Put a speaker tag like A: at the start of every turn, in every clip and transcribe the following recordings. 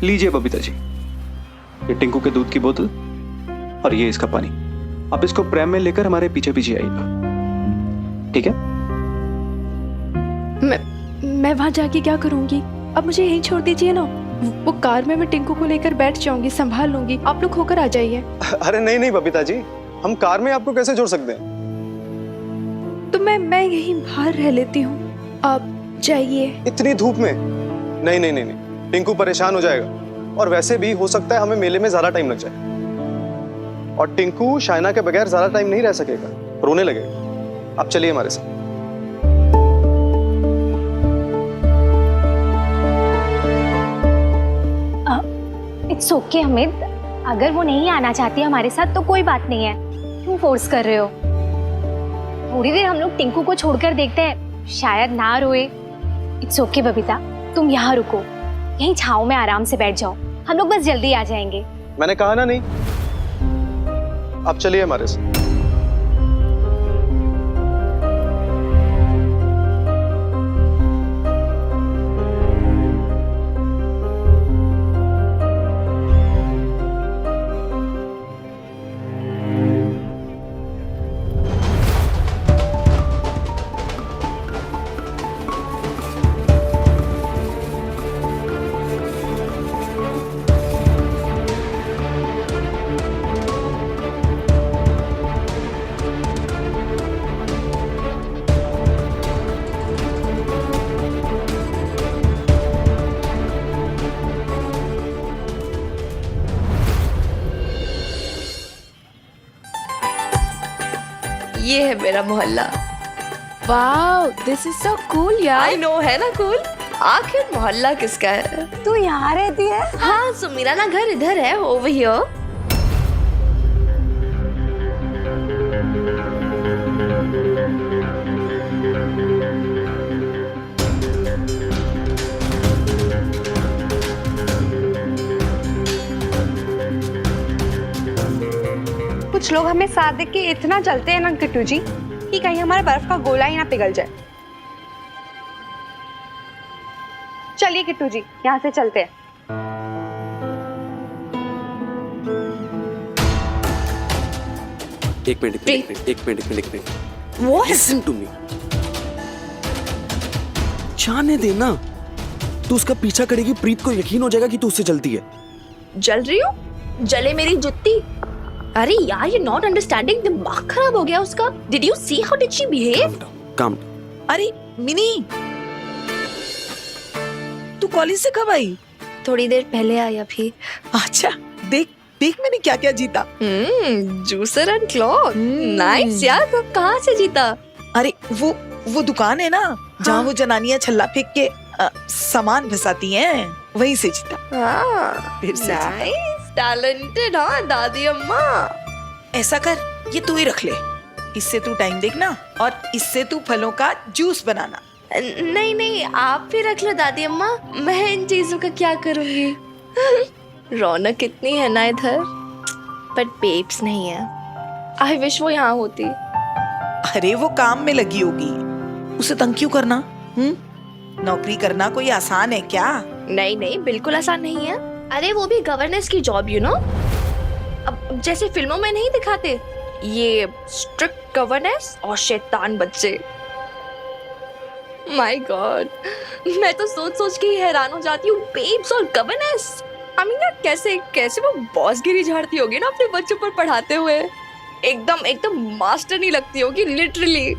A: लीजिए बबीता जी, ये टिंकू के दूध की बोतल और ये इसका पानी। आप इसको प्रेम में लेकर हमारे पीछे पीछे आइएगा, ठीक है?
B: मैं वहां जाके क्या करूंगी? अब मुझे यहीं छोड़ दीजिए ना। वो कार में मैं टिंकू को लेकर बैठ जाऊंगी, संभाल लूंगी। आप लोग होकर आ जाइए।
C: अरे नहीं नहीं बबीता जी, हम कार में आपको कैसे जोड़ सकते हैं?
B: तो मैं यहीं बाहर रह लेती हूँ, आप जाइए।
C: इतनी धूप में? नहीं नहीं नहीं नहीं, टिंकू परेशान हो जाएगा। और वैसे भी हो सकता है हमें मेले में ज्यादा टाइम लग जाए, और टिंकू शाइना के बगैर ज्यादा टाइम नहीं रह सकेगा, रोने लगेगा। आप चलिए हमारे साथ।
D: इट्स ओके हमिद, अगर वो नहीं आना चाहती हमारे साथ तो कोई बात नहीं है। क्यों फोर्स कर रहे हो? थोड़ी देर हम लोग टिंकू को छोड़कर देखते हैं, शायद ना रोए। इट्स ओके बबीता, तुम यहाँ रुको, यहीं छाँव में आराम से बैठ जाओ। हम लोग बस जल्दी आ जाएंगे।
C: मैंने कहा ना नहीं। आप चलिए हमारे साथ।
E: ये है मेरा मोहल्ला।
B: Wow, this is so cool यार।
E: आई नो, है ना कूल? आखिर मोहल्ला किसका है?
D: तू यहाँ रहती है?
E: हाँ, सो मेरा ना घर इधर है, ओवर हियर।
F: कुछ लोग हमें साथ देख के इतना चलते हैं ना किट्टू जी, कि कहीं हमारा बर्फ का गोला ही ना पिघल जाए। चलिए किट्टू जी, यहाँ से चलते हैं।
G: एक minute.
E: What?
G: Listen to me. जाने देना, तू उसका पीछा करेगी, प्रीत को यकीन हो जाएगा कि तू उससे जलती है।
E: जल रही हूँ? जले मेरी जुत्ती। अरे यार, यू नॉट अंडरस्टैंडिंग, दिमाग खराब हो गया उसका। Did you see how did she behave?
G: काम।
H: अरे मिनी, तू कॉलेज से कब आई?
E: थोड़ी देर पहले आई अभी।
H: अच्छा, देख देख मैंने क्या क्या जीता।
E: Juicer and cloth. नाइस यार, कहाँ से जीता?
H: अरे वो दुकान है ना, जहाँ वो जनानियां छल्ला फेंक के सामान फंसाती हैं, वहीं से जीता। फिर से जीता।
E: Nice, talented. हाँ दादी अम्मा।
H: ऐसा कर, ये तू ही रख ले, इससे तू टाइम देखना और इससे तू फलों का जूस बनाना।
E: नहीं नहीं, आप भी रख लो दादी अम्मा, मैं इन चीजों का क्या करूंगी। रौनक कितनी है ना इधर, बट बेब्स नहीं है। आई विश वो यहाँ होती।
H: अरे वो काम में लगी होगी, उसे तंग क्यों करना? नौकरी करना कोई आसान है क्या?
E: नहीं नहीं, बिल्कुल आसान नहीं है। अरे वो भी गवर्नेंस की जॉब, यू नो। अब जैसे फिल्मों में नहीं दिखाते, ये स्ट्रिक्ट गवर्नेंस और शैतान बच्चे। माय गॉड, मैं तो सोच सोच के ही हैरान हो जाती हूँ। बेब्स और गवर्नेंस, आई मीन यार, कैसे कैसे वो बॉसगिरी झाड़ती होगी ना अपने बच्चों पर पढ़ाते हुए। एकदम मास्टर नहीं लगती होगी, लिटरली।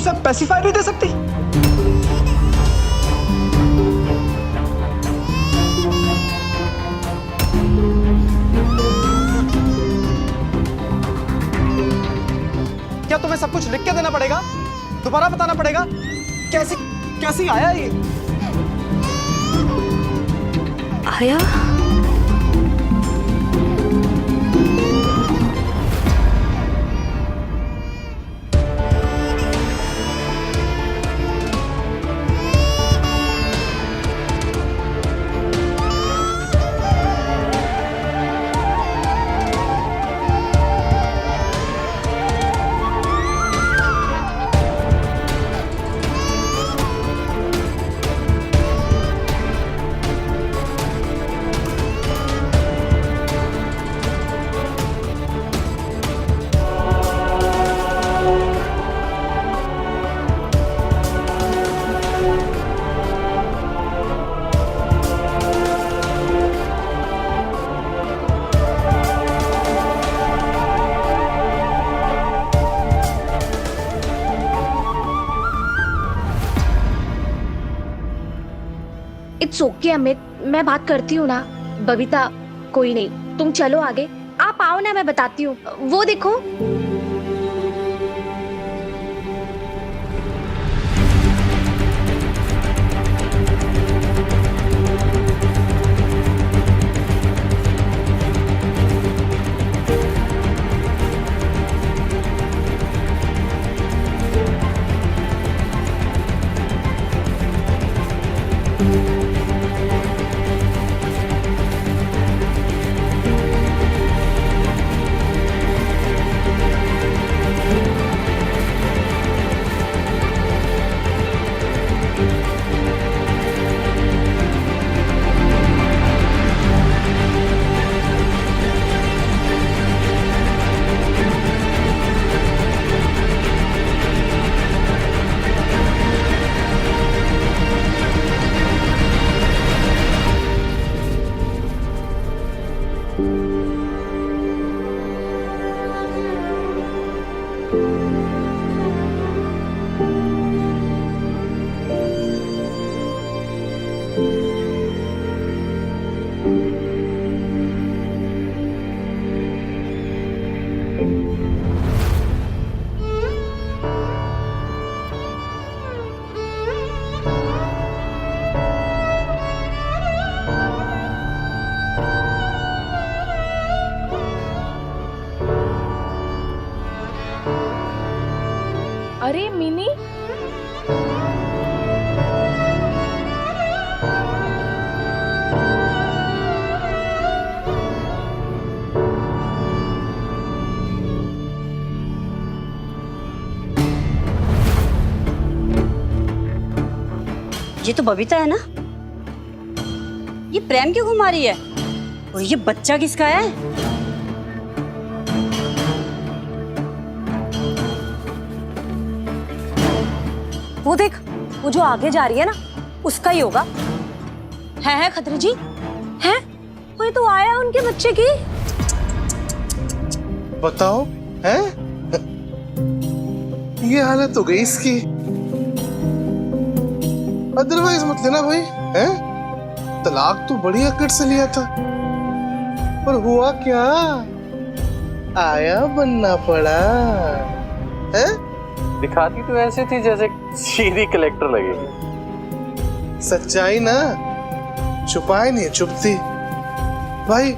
A: उसे पेसिफाई नहीं दे सकती? क्या तुम्हें सब कुछ लिख के देना पड़ेगा? दोबारा बताना पड़ेगा? कैसे कैसे आया ये?
E: आया?
D: इट्स ओके अमित, मैं बात करती हूँ ना। बबीता, कोई नहीं, तुम चलो आगे, आप आओ ना, मैं बताती हूँ। वो देखो।
B: अरे मिनी,
I: ये तो बबीता है ना? ये प्रेम क्यों घुमा रही है? और ये बच्चा किसका है? वो देख, वो जो आगे जा रही है ना, उसका ही होगा। है खत्री जी, है? वो तो आया उनके बच्चे की।
J: बताओ, है? ये हालत हो गई इसकी। अदरवाइज मत लेना भाई, हैं? तलाक तो बड़ी अकड़ से लिया था, पर हुआ क्या? आया बनना पड़ा, है?
C: दिखाती तो ऐसे थी जैसे सीधी कलेक्टर लगेगी।
J: सच्चाई ना छुपाए नहीं चुपती भाई।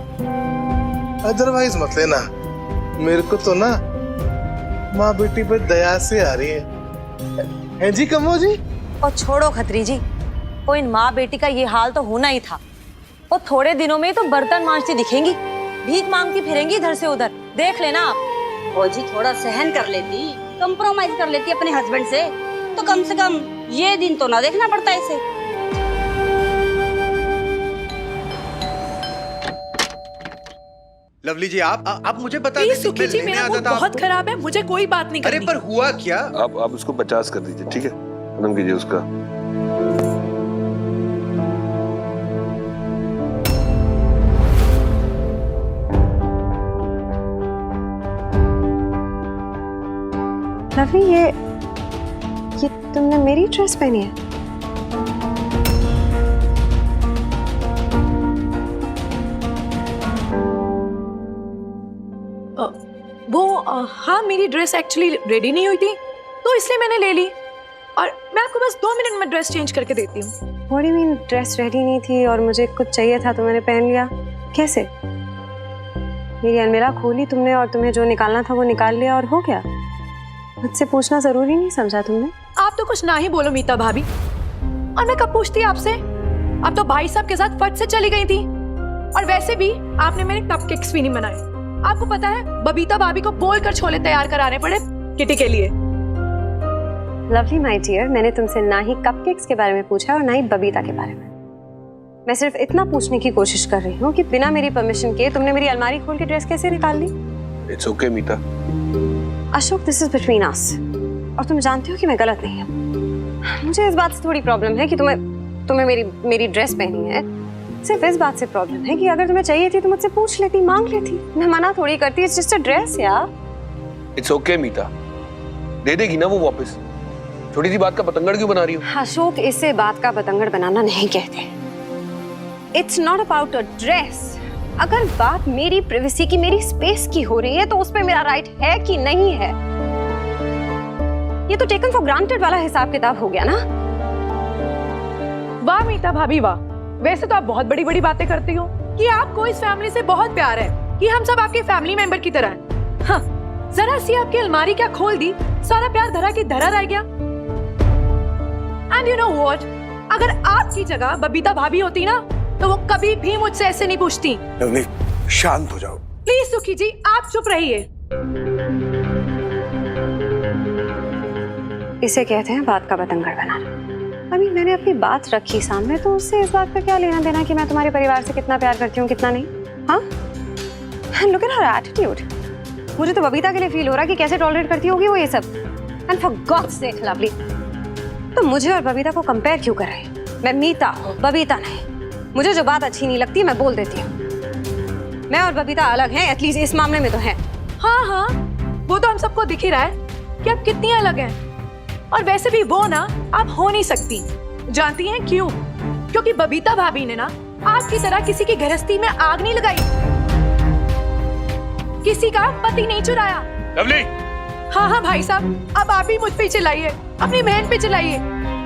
J: अदरवाइज मत लेना, मेरे को तो ना माँ बेटी पे दया से आ रही है जी कमो जी?
I: और छोड़ो खत्री जी, वो इन माँ बेटी का ये हाल तो होना ही था। वो थोड़े दिनों में तो बर्तन मांजती दिखेंगी, भीख मांगती फिरेंगी इधर से उधर, देख लेना आप।
K: वो जी थोड़ा सहन कर लेती, कंप्रोमाइज कर लेती अपने हस्बैंड से, तो कम से कम ये दिन तो ना देखना पड़ता इसे।
L: लवली जी, आप मुझे बता
H: प्लीज सुखी जी, मेरा मूड बहुत खराब है, मुझे कोई बात नहीं करनी।
L: अरे पर हुआ क्या?
M: आप उसको 50 कर दीजिए, ठीक है? खत्म कीजिए उसका।
F: लवली, तुमने मेरी ड्रेस पहनी है?
B: हाँ, मेरी ड्रेस एक्चुअली रेडी नहीं हुई थी तो इसलिए मैंने ले ली, और मैं आपको बस 2 मिनट में ड्रेस चेंज करके देती हूँ।
F: What do you mean, dress ready नहीं थी और मुझे कुछ चाहिए था तो मैंने पहन लिया? कैसे? मेरी अलमीरा खोली तुमने और तुम्हें जो निकालना था वो निकाल लिया और हो गया। मुझसे पूछना जरूरी नहीं समझा तुमने?
B: आप तो कुछ ना ही बोलो मीता भाभी, और मैं कब पूछती आपसे? आप तो भाई साहब के साथ फट से चली गई थी, और वैसे भी आपने मेरे कपकेक्स भी नहीं बनाए। आपको पता है बबीता भाभी को बोलकर छोले तैयार कराने पड़े किटी के लिए।
F: लवली माय डियर, मैंने तुमसे ना ही कपकेक्स के बारे में पूछा और ना ही बबीता के बारे में। मैं सिर्फ इतना पूछने की कोशिश कर रही हूँ कि बिना मेरी परमिशन के तुमने मेरी अलमारी खोल के ड्रेस कैसे निकाल ली?
M: It's okay Meeta.
F: Ashok, this is between us, और तुम जानते हो कि मैं गलत नहीं हूँ। मुझे इस बात से थोड़ी प्रॉब्लम है कि तुम्हें मेरी ड्रेस पहनी है। सिर्फ इस बात से प्रॉब्लम है कि अगर तुम्हें चाहिए थी तो मुझसे पूछ लेती, मांग लेती। मैं मना थोड़ी करती, इट्स जस्ट अ ड्रेस यार।
M: इट्स ओके मीता, दे देगी ना वो वापस। छोटी सी बात का पतंगड़ क्यों बना रही हो?
F: अशोक, इसे बात का पतंगड़ बनाना नहीं कहते। It's not about a dress. अगर बात मेरी प्राइवेसी की, मेरी स्पेस की हो रही है तो उस पर मेरा राइट है कि नहीं है? ये तो टेकन फॉर ग्रांटेड वाला हिसाब किताब हो गया ना।
B: वाह मीता भाभी वाह, वैसे तो आप बहुत बड़ी बड़ी बातें करती हो कि आपको इस फैमिली से बहुत प्यार है, कि हम सब आपके फैमिली मेंबर की तरह हैं। हाँ, जरा सी आपकी अलमारी क्या खोल दी, सारा प्यार धरा की धरा रह गया। एंड यू नो व्हाट, अगर आपकी जगह बबीता भाभी होती ना तो वो कभी भी मुझसे ऐसे नहीं पूछती।
L: लवली, शांत हो जाओ
B: प्लीज सुखी जी, आप चुप रहिए।
F: इसे कहते हैं बात का पतंगड़ बनाना। अभी मैंने अपनी बात रखी सामने, तो उससे इस बात का क्या लेना देना कि मैं तुम्हारे परिवार से कितना प्यार करती हूँ कितना नहीं? हाँ, लुक एट हर एटीट्यूड। मुझे तो बबीता के लिए फील हो रहा कि कैसे टॉलरेट करती होगी वो ये सब। And for God's sake lovely, तो मुझे और बबीता को कंपेयर क्यों कर रहे हैं? मैं मीता हूँ, बबीता नहीं। मुझे जो बात अच्छी नहीं लगती मैं बोल देती हूँ। मैं और बबीता अलग हैं, एटलीस्ट इस मामले में तो हैं।
B: हाँ हाँ, वो तो हम सबको दिख ही रहा है कि आप कितनी अलग हैं। और वैसे भी वो ना आप हो नहीं सकती। जानती हैं क्यों? क्योंकि बबीता भाभी ने ना आपकी तरह किसी की गृहस्थी में आग नहीं लगाई, किसी का पति नहीं चुराया।
M: लवली,
B: हाँ हाँ भाई साहब, अब आप ही मुझ पे चलाइए, अपनी बहन पे चलाइए।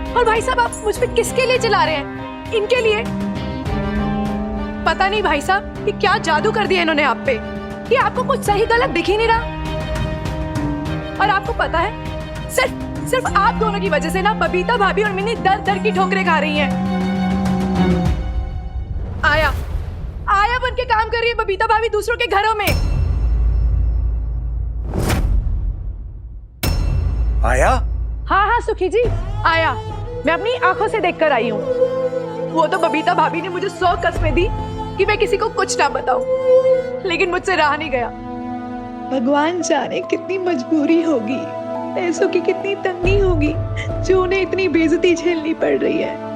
B: और भाई साहब, आप मुझ पे किसके लिए चला रहे हैं? इनके लिए। पता नहीं भाई साहब कि क्या जादू कर दिया इन्होंने आप पे कि आपको कुछ सही गलत दिख ही नहीं रहा। और आपको पता है, सिर्फ आप दोनों की वजह से ना बबीता भाभी और मिनी दर दर की ठोकरें खा रही हैं। आया बन के काम कर रही है बबीता भाभी दूसरों के घरों में।
L: आया?
B: हाँ हाँ सुखी जी, आया। मैं अपनी आंखों से देखकर आई हूँ। वो तो बबीता भाभी ने मुझे 100 कस्में दी कि मैं किसी को कुछ ना बताऊं, लेकिन मुझसे रहा नहीं गया।
N: भगवान जाने कितनी मजबूरी होगी, पैसों की कितनी तंगी होगी जो उन्हें इतनी बेइज्जती झेलनी पड़ रही है।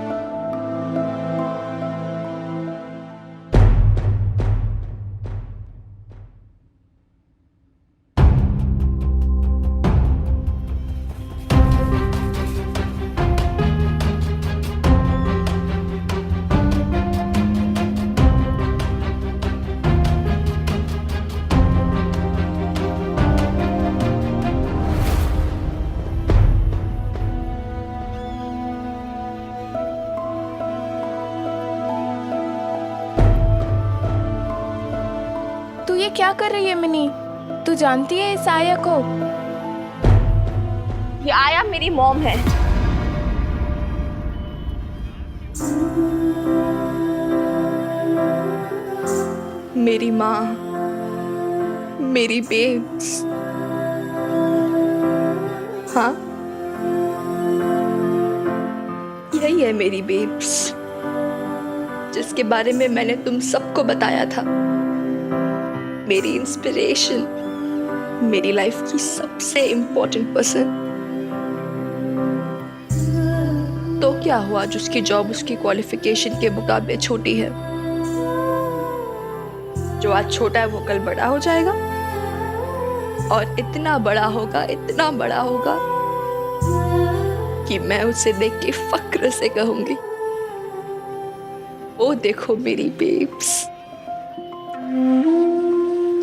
E: तू ये क्या कर रही है मिनी? तू जानती है इस आया को? ये आया मेरी मॉम है। मेरी माँ, मेरी बेब्स। हाँ, यही है मेरी बेब्स, जिसके बारे में मैंने तुम सबको बताया था। मेरी इंस्पिरेशन, मेरी लाइफ की सबसे इम्पोर्टेंट पर्सन। तो क्या हुआ जिसकी जॉब उसकी क्वालिफिकेशन के मुकाबले छोटी है? जो आज छोटा है वो कल बड़ा हो जाएगा, और इतना बड़ा होगा कि कि मैं उसे देख के फक्र से कहूंगी, ओ देखो मेरी बेब्स,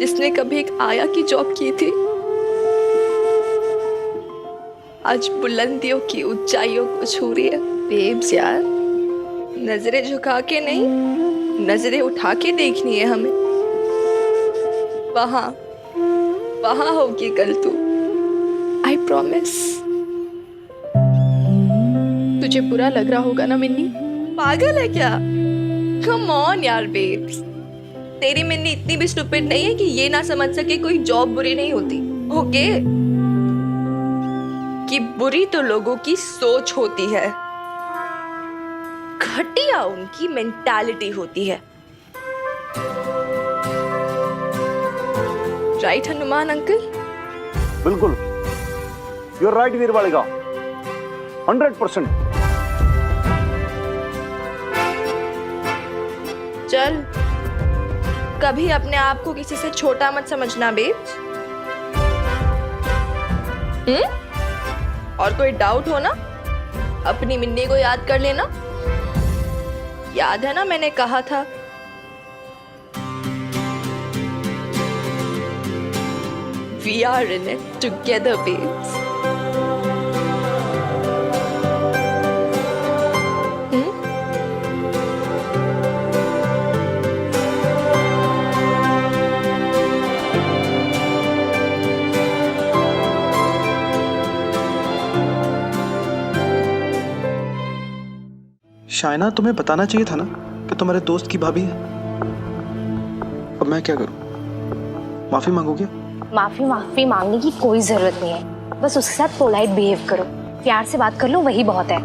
E: जिसने कभी एक आया की जॉब की थी, आज बुलंदियों की ऊंचाइयों को छू रही है। बेब्स यार, नजरें झुका के नहीं, नजरें उठा के देखनी है हमें। वहां वहां होगी कल तू, आई प्रॉमिस।
B: तुझे बुरा लग रहा होगा ना मिन्नी?
E: पागल है क्या? कम ऑन यार बेब्स, तेरी मिन्नी इतनी भी स्टूपिड नहीं है कि ये ना समझ सके कोई जॉब बुरी नहीं होती। ओके, कि बुरी तो लोगों की सोच होती है, घटिया उनकी मेंटालिटी होती है। Right Hanuman uncle?
L: बिल्कुल, यू आर राइट वीर बालिका, 100%।
E: चल, कभी अपने आप को किसी से छोटा मत समझना बेब्स। और कोई डाउट हो ना, अपनी मिन्नी को याद कर लेना। याद है ना मैंने कहा था, we are in it together babes।
A: Shaina, तुम्हें बताना चाहिए था ना कि तुम्हारे दोस्त की भाभी है। अब मैं क्या करूं? माफी मांगोगे?
D: माफी मांगने की कोई जरूरत नहीं है, बस उसके साथ पोलाइट बिहेव करो, प्यार से बात कर लो, वही बहुत है।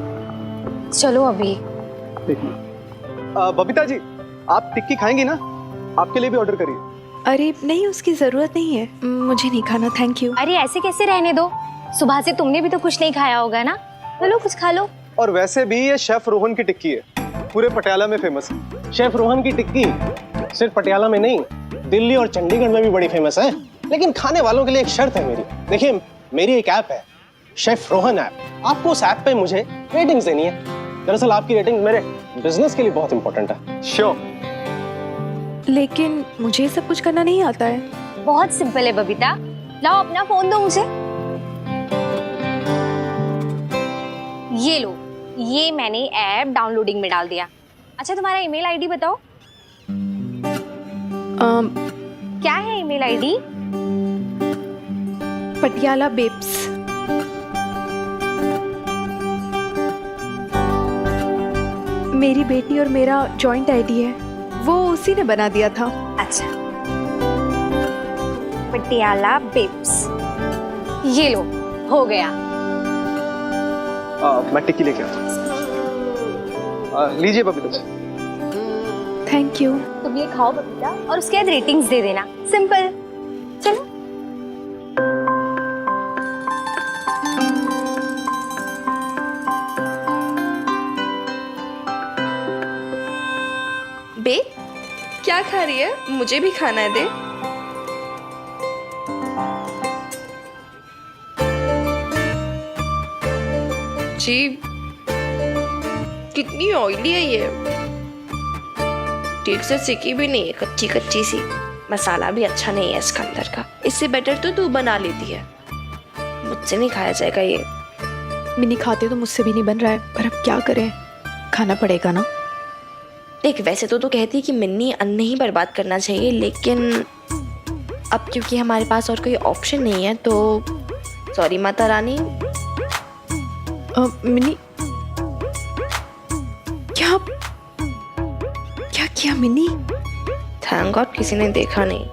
D: चलो अभी।
C: बबीता जी, आप टिक्की खाएंगी ना? आपके लिए भी ऑर्डर करिए।
B: अरे नहीं, उसकी जरूरत नहीं है, मुझे नहीं खाना, थैंक यू।
D: अरे ऐसे कैसे रहने दो, सुबह से तुमने भी तो कुछ नहीं खाया होगा ना, चलो कुछ खा लो।
C: और वैसे भी ये शेफ रोहन की टिक्की है, पूरे पटियाला में फेमस है।
O: शेफ रोहन की टिक्की सिर्फ पटियाला में नहीं, दिल्ली और चंडीगढ़ में भी बड़ी फेमस है। लेकिन खाने वालों के लिए एक शर्त है मेरी। देखिए, मेरी एक ऐप है, शेफ रोहन ऐप। आपको उस ऐप पे मुझे रेटिंग्स देनी है। दरअसल आपकी रेटिंग मेरे बिजनेस के लिए बहुत इंपॉर्टेंट है।
C: श्योर।
B: लेकिन मुझे सब कुछ करना नहीं आता है।
D: बहुत सिंपल है बबीता, लाओ अपना फोन दो मुझे। ये लो, ये मैंने ऐप डाउनलोडिंग में डाल दिया। अच्छा, तुम्हारा ईमेल आईडी बताओ। क्या है ईमेल आईडी?
B: पटियाला बेब्स। मेरी बेटी और मेरा जॉइंट आईडी है, वो उसी ने बना दिया था।
D: अच्छा, पटियाला बेब्स, ये लो, हो गया।
C: मैं टिक्की लेके आता हूँ। लीजिए बबीता जी।
B: Thank you.
D: तुम ये खाओ बबीता, और उसके बाद रेटिंग्स दे देना, सिंपल। चलो।
E: बे, क्या खा रही है? मुझे भी खाना है, दे। जी, कितनी ऑयली है ये, ठीक से सिकी भी नहीं है, कच्ची कच्ची सी। मसाला भी अच्छा नहीं है इसका अंदर का। इससे बेटर तो तू बना लेती है, मुझसे नहीं खाया जाएगा ये।
B: मिनी खाते तो मुझसे भी नहीं बन रहा है, पर अब क्या करें, खाना पड़ेगा ना।
E: देख, वैसे तो तू कहती है कि मिन्नी अन्न नहीं बर्बाद करना चाहिए, लेकिन अब क्योंकि हमारे पास और कोई ऑप्शन नहीं है तो सॉरी माता रानी।
B: मिनी, क्या किया मिनी?
E: थैंक गॉड किसी ने देखा नहीं।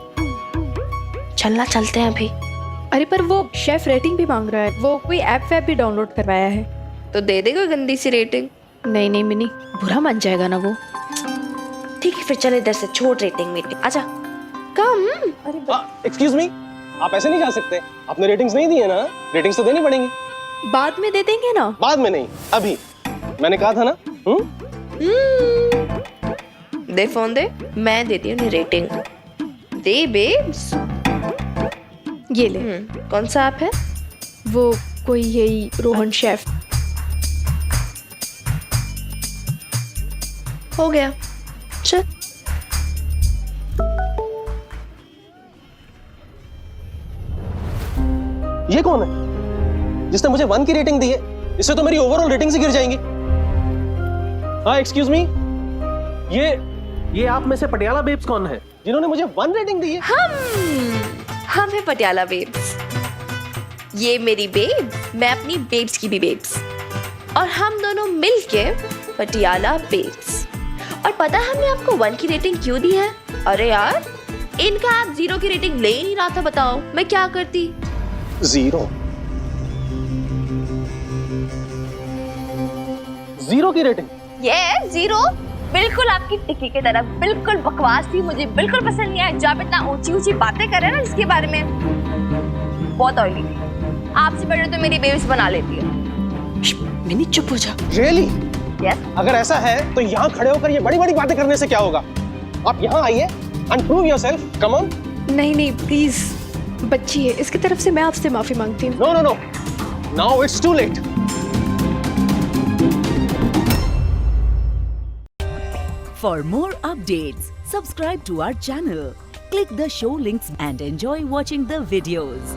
E: चलना, चलते हैं अभी।
B: अरे पर वो शेफ रेटिंग भी मांग रहा है, वो कोई ऐप वैप भी डाउनलोड करवाया है।
E: तो दे देगा गंदी सी रेटिंग?
B: नहीं नहीं मिनी, बुरा मान जाएगा ना वो।
E: ठीक है फिर चल, इधर से छोड़ रेटिंग मीटिंग, आजा कम।
O: एक्सक्यूज मी, आप ऐसे नहीं जा सकते। आपने रेटिंग्स नहीं दी है ना, रेटिंग्स तो देनी पड़ेंगी।
B: बाद में दे देंगे ना।
O: बाद में नहीं, अभी। मैंने कहा था ना।
E: दे फोन दे, मैं देती हूँ रेटिंग। दे बेब्स।
B: ये ले।
E: कौन सा ऐप है?
B: वो कोई यही रोहन शेफ।
E: हो गया चल।
O: ये कौन है जिसने मुझे 1 की रेटिंग दी है? इससे तो मेरी ओवरऑल रेटिंग से गिर जाएंगी। हाँ एक्सक्यूज मी, ये आप में से पटियाला बेब्स कौन है जिन्होंने मुझे 1 रेटिंग दी है?
E: हम है पटियाला बेब्स। ये मेरी बेब, मैं अपनी बेब्स की भी बेब्स, और हम दोनों मिलके पटियाला बेब्स। और पता है हमने आपको 1 की रेटिंग क्यों दी है? अरे यार, इनका आप 0 की रेटिंग ले ही नहीं रहा था, बताओ मैं क्या करती?
O: 0 की रेटिंग?
E: ये 0 बिल्कुल आपकी टिक्की की तरह, बिल्कुल बकवास थी, मुझे बिल्कुल पसंद नहीं आया। जब इतना ऊंची ऊंची बातें कर रहे हैं ना इसके बारे में, बहुत ऑयली थी। आपसे बड़े तो मेरी बेब्स बना लेती है।
H: मिनी चुप हो जा।
O: रियली?
E: Yes?
O: अगर ऐसा है तो यहाँ खड़े होकर ये बड़ी बड़ी बातें करने से क्या होगा? आप यहाँ आइए and prove yourself, come on.
B: नहीं नहीं प्लीज, बच्ची है, इसकी तरफ से मैं आपसे माफी मांगती हूँ।
O: No no no, now it's too late.
P: For more updates, subscribe to our channel, click the show links and enjoy watching the videos.